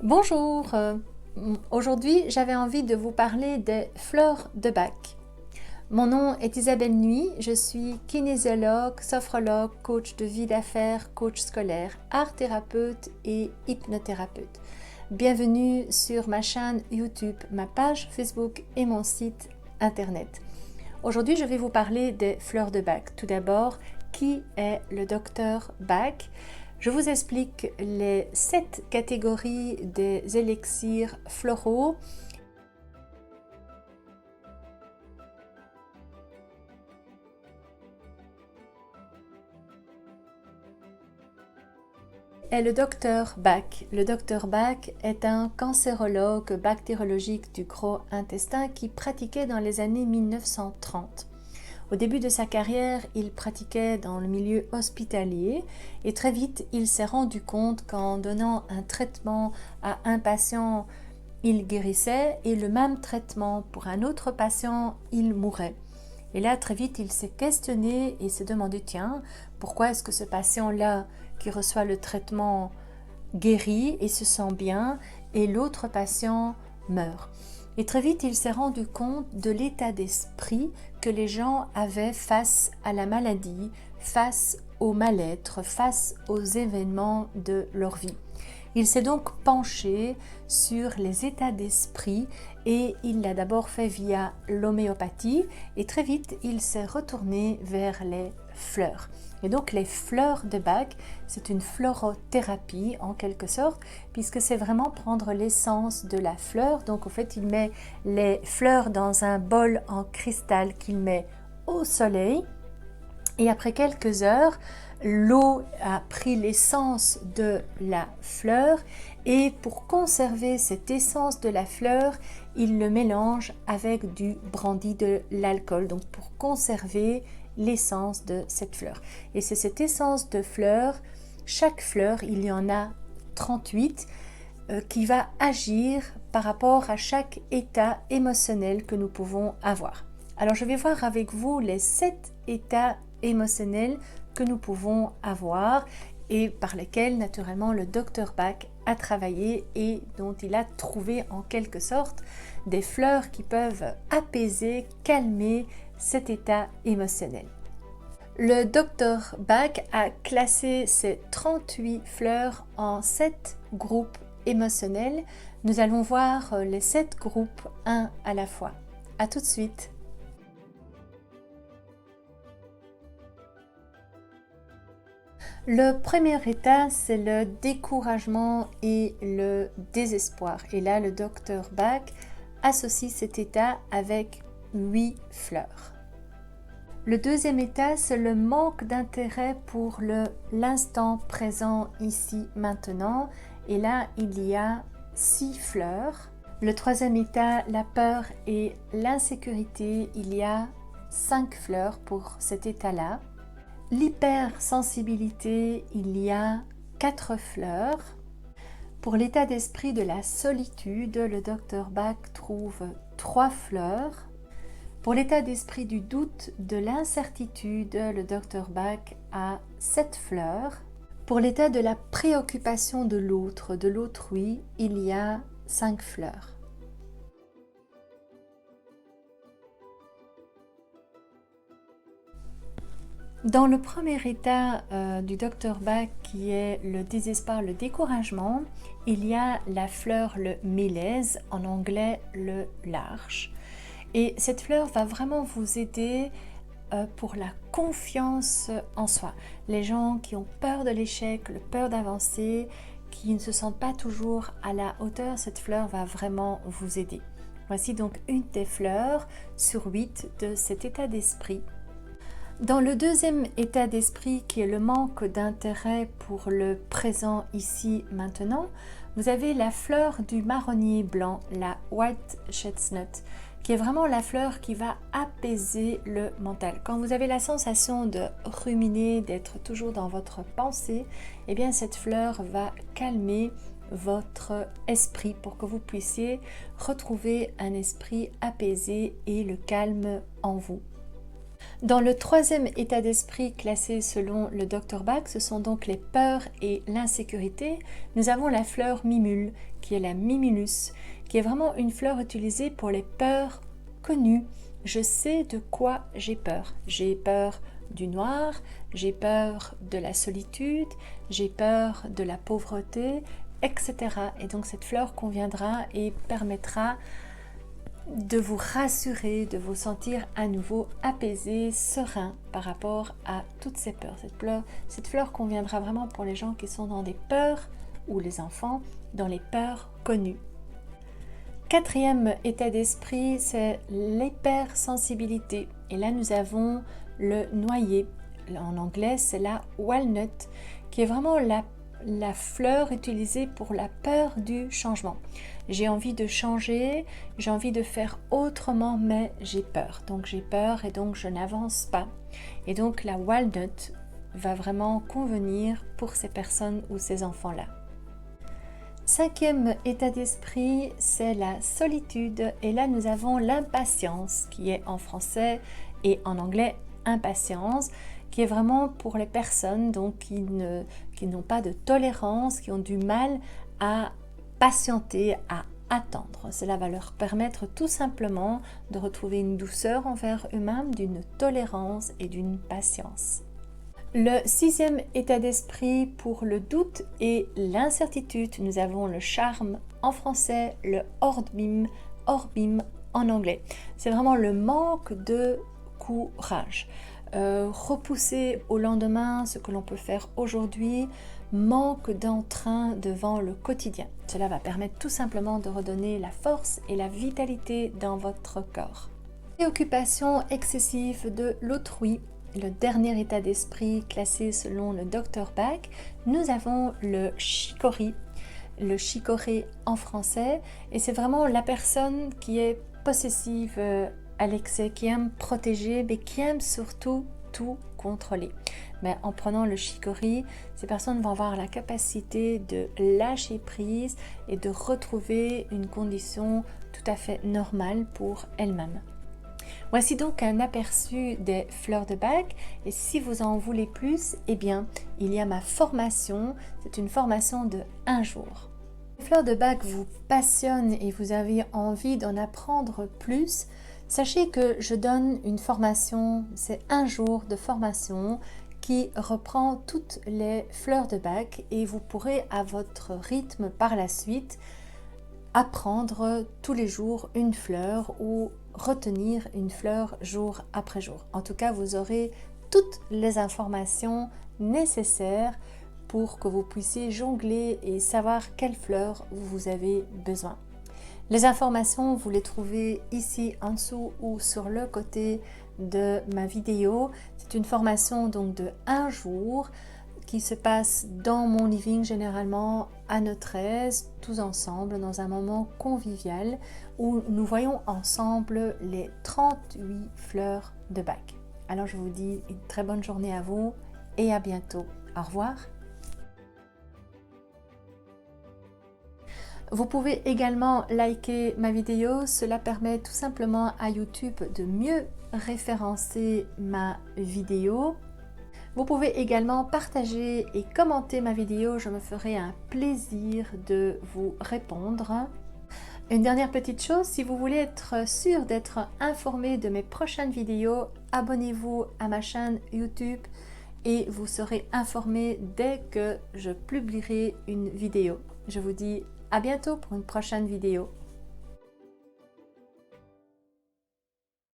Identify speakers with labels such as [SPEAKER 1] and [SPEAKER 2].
[SPEAKER 1] Bonjour, aujourd'hui j'avais envie de vous parler des fleurs de Bach. Mon nom est Isabelle Nuit, je suis kinésiologue, sophrologue, coach de vie d'affaires, coach scolaire, art thérapeute et hypnothérapeute. Bienvenue sur ma chaîne YouTube, ma page Facebook et mon site internet. Aujourd'hui je vais vous parler des fleurs de Bach. Tout d'abord, qui est le docteur Bach ? Je vous explique les 7 catégories des élixirs floraux. Et le docteur Bach. Le docteur Bach est un cancérologue bactériologique du gros intestin qui pratiquait dans les années 1930. Au début de sa carrière, il pratiquait dans le milieu hospitalier et très vite, il s'est rendu compte qu'en donnant un traitement à un patient, il guérissait et le même traitement pour un autre patient, il mourait. Et là, très vite, il s'est questionné et s'est demandé, tiens, pourquoi est-ce que ce patient-là qui reçoit le traitement guérit et se sent bien et l'autre patient meurt? Et très vite, il s'est rendu compte de l'état d'esprit que les gens avaient face à la maladie, face au mal-être, face aux événements de leur vie. Il s'est donc penché sur les états d'esprit et il l'a d'abord fait via l'homéopathie et très vite, il s'est retourné vers les fleurs. Et donc les fleurs de Bach, c'est une florothérapie en quelque sorte, puisque c'est vraiment prendre l'essence de la fleur. Donc en fait, il met les fleurs dans un bol en cristal qu'il met au soleil. Et après quelques heures, l'eau a pris l'essence de la fleur et pour conserver cette essence de la fleur, il le mélange avec du brandy, de l'alcool, donc pour conserver l'essence de cette fleur. Et c'est cette essence de fleur, chaque fleur, il y en a 38, qui va agir par rapport à chaque état émotionnel que nous pouvons avoir. Alors je vais voir avec vous les 7 états émotionnels que nous pouvons avoir et par lesquels naturellement le docteur Bach a travaillé et dont il a trouvé en quelque sorte des fleurs qui peuvent apaiser, calmer cet état émotionnel. Le docteur Bach a classé ces 38 fleurs en 7 groupes émotionnels. Nous allons voir les 7 groupes un à la fois. À tout de suite. Le premier état, c'est le découragement et le désespoir. Et là, le docteur Bach associe cet état avec 8 fleurs. Le deuxième état, c'est le manque d'intérêt pour l'instant présent, ici, maintenant. Et là, il y a 6 fleurs. Le troisième état, la peur et l'insécurité, il y a 5 fleurs pour cet état-là. L'hypersensibilité, il y a 4 fleurs. Pour l'état d'esprit de la solitude, le docteur Bach trouve 3 fleurs. Pour l'état d'esprit du doute, de l'incertitude, le docteur Bach a 7 fleurs. Pour l'état de la préoccupation de l'autre, de l'autrui, il y a 5 fleurs. Dans le premier état du docteur Bach, qui est le désespoir, le découragement, il y a la fleur, le mélèze, en anglais le larche. Et cette fleur va vraiment vous aider pour la confiance en soi. Les gens qui ont peur de l'échec, le peur d'avancer, qui ne se sentent pas toujours à la hauteur, cette fleur va vraiment vous aider. Voici donc une des fleurs sur 8 de cet état d'esprit. Dans le deuxième état d'esprit, qui est le manque d'intérêt pour le présent ici maintenant, vous avez la fleur du marronnier blanc, la white chestnut, qui est vraiment la fleur qui va apaiser le mental. Quand vous avez la sensation de ruminer, d'être toujours dans votre pensée, eh bien cette fleur va calmer votre esprit pour que vous puissiez retrouver un esprit apaisé et le calme en vous. Dans le troisième état d'esprit classé selon le Dr Bach, ce sont donc les peurs et l'insécurité. Nous avons la fleur mimule, qui est la mimulus, qui est vraiment une fleur utilisée pour les peurs connues. Je sais de quoi j'ai peur. J'ai peur du noir, j'ai peur de la solitude, j'ai peur de la pauvreté, etc. Et donc cette fleur conviendra et permettra de vous rassurer, de vous sentir à nouveau apaisé, serein par rapport à toutes ces peurs. Cette fleur conviendra vraiment pour les gens qui sont dans des peurs, ou les enfants, dans les peurs connues. Quatrième état d'esprit, c'est l'hypersensibilité. Et là, nous avons le noyer. En anglais, c'est la walnut, qui est vraiment la fleur utilisée pour la peur du changement. J'ai envie de changer, j'ai envie de faire autrement, mais j'ai peur. Donc j'ai peur et donc je n'avance pas. Et donc la walnut va vraiment convenir pour ces personnes ou ces enfants-là. Cinquième état d'esprit, c'est la solitude. Et là, nous avons l'impatience, qui est en français et en anglais impatience, qui est vraiment pour les personnes donc, qui n'ont pas de tolérance, qui ont du mal à patienter, à attendre. Cela va leur permettre tout simplement de retrouver une douceur envers eux-mêmes, d'une tolérance et d'une patience. Le sixième état d'esprit pour le doute et l'incertitude, nous avons le charme en français, le orbim en anglais. C'est vraiment le manque de courage. Repousser au lendemain ce que l'on peut faire aujourd'hui, manque d'entrain devant le quotidien. Cela va permettre tout simplement de redonner la force et la vitalité dans votre corps. Préoccupation excessive de l'autrui. Le dernier état d'esprit classé selon le Dr Bach, nous avons le chicorée en français, et c'est vraiment la personne qui est possessive à l'excès, qui aime protéger, mais qui aime surtout tout contrôler. Mais en prenant le chicorée, ces personnes vont avoir la capacité de lâcher prise et de retrouver une condition tout à fait normale pour elles-mêmes. Voici donc un aperçu des fleurs de Bach, et si vous en voulez plus, eh bien, il y a ma formation. C'est une formation de 1 jour. Les fleurs de Bach vous passionnent et vous avez envie d'en apprendre plus. Sachez que je donne une formation, c'est 1 jour de formation qui reprend toutes les fleurs de Bach, et vous pourrez à votre rythme par la suite apprendre tous les jours une fleur ou retenir une fleur jour après jour. En tout cas, vous aurez toutes les informations nécessaires pour que vous puissiez jongler et savoir quelle fleur vous avez besoin. Les informations, vous les trouvez ici en dessous ou sur le côté de ma vidéo. C'est une formation donc de 1 jour qui se passe dans mon living, généralement à notre aise, tous ensemble, dans un moment convivial où nous voyons ensemble les 38 fleurs de Bach. Alors je vous dis une très bonne journée à vous et à bientôt. Au revoir. Vous pouvez également liker ma vidéo, cela permet tout simplement à YouTube de mieux référencer ma vidéo. Vous pouvez également partager et commenter ma vidéo, je me ferai un plaisir de vous répondre. Une dernière petite chose, si vous voulez être sûr d'être informé de mes prochaines vidéos, abonnez-vous à ma chaîne YouTube et vous serez informé dès que je publierai une vidéo. Je vous dis à bientôt pour une prochaine vidéo.